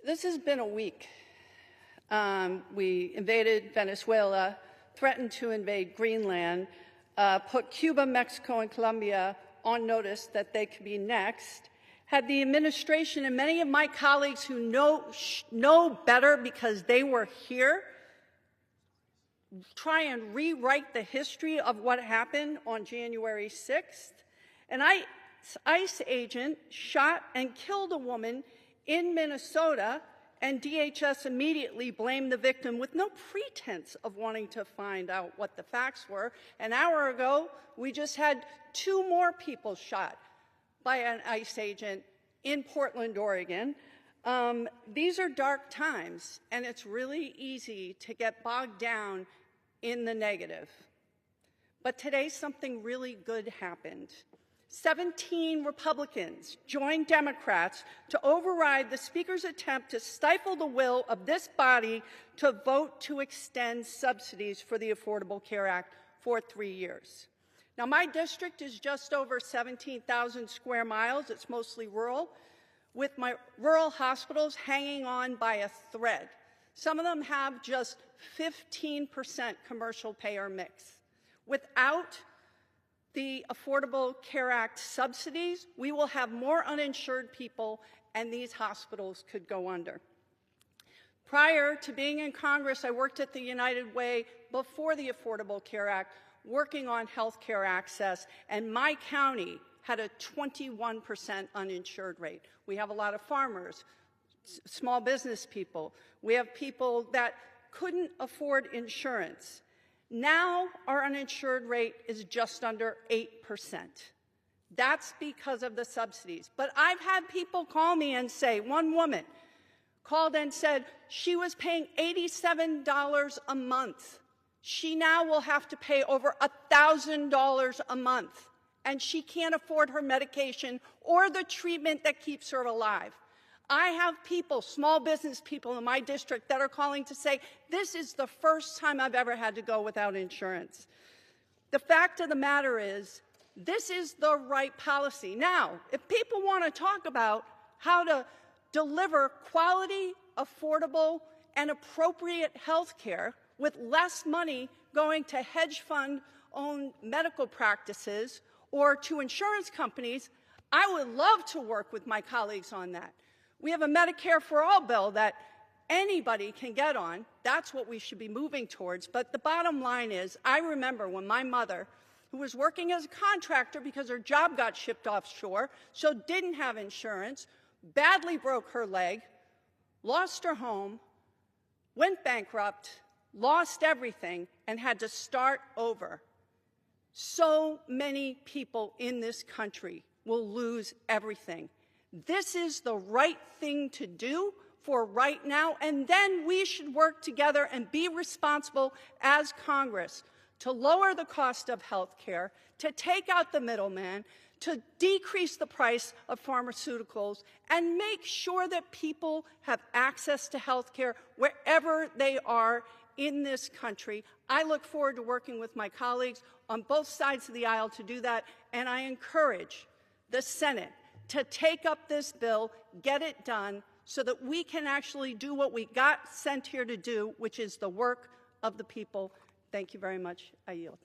This has been a week. We invaded Venezuela, threatened to invade Greenland, put Cuba, Mexico, and Colombia on notice that they could be next, had the administration and many of my colleagues who know better because they were here try and rewrite the history of what happened on January 6th. An ICE agent shot and killed a woman in Minnesota, and DHS immediately blamed the victim with no pretense of wanting to find out what the facts were. An hour ago, we just had 2 more people shot by an ICE agent in Portland, Oregon. These are dark times, and it's really easy to get bogged down in the negative. But today, something really good happened. 17 Republicans joined Democrats to override the Speaker's attempt to stifle the will of this body to vote to extend subsidies for the Affordable Care Act for 3 years. Now, my district is just over 17,000 square miles. It's mostly rural, with my rural hospitals hanging on by a thread. Some of them have just 15% commercial payer mix. Without the Affordable Care Act subsidies, we will have more uninsured people, and these hospitals could go under. Prior to being in Congress, I worked at the United Way before the Affordable Care Act, working on health care access, and my county had a 21% uninsured rate. We have a lot of farmers, small business people. We have people that couldn't afford insurance. Now our uninsured rate is just under 8%. That's because of the subsidies. But I've had people call me and say, one woman called and said she was paying $87 a month. She now will have to pay over $1,000 a month, and she can't afford her medication or the treatment that keeps her alive. I have people, small business people in my district, that are calling to say, this is the first time I've ever had to go without insurance. The fact of the matter is, this is the right policy. Now, if people want to talk about how to deliver quality, affordable, and appropriate health care with less money going to hedge fund-owned medical practices or to insurance companies, I would love to work with my colleagues on that. We have a Medicare for All bill that anybody can get on. That's what we should be moving towards. But the bottom line is, I remember when my mother, who was working as a contractor because her job got shipped offshore, so didn't have insurance, badly broke her leg, lost her home, went bankrupt, lost everything, and had to start over. So many people in this country will lose everything. This is the right thing to do for right now, and then we should work together and be responsible as Congress to lower the cost of health care, to take out the middleman, to decrease the price of pharmaceuticals, and make sure that people have access to health care wherever they are in this country. I look forward to working with my colleagues on both sides of the aisle to do that, and I encourage the Senate to take up this bill, get it done, so that we can actually do what we got sent here to do, which is the work of the people. Thank you very much. I yield.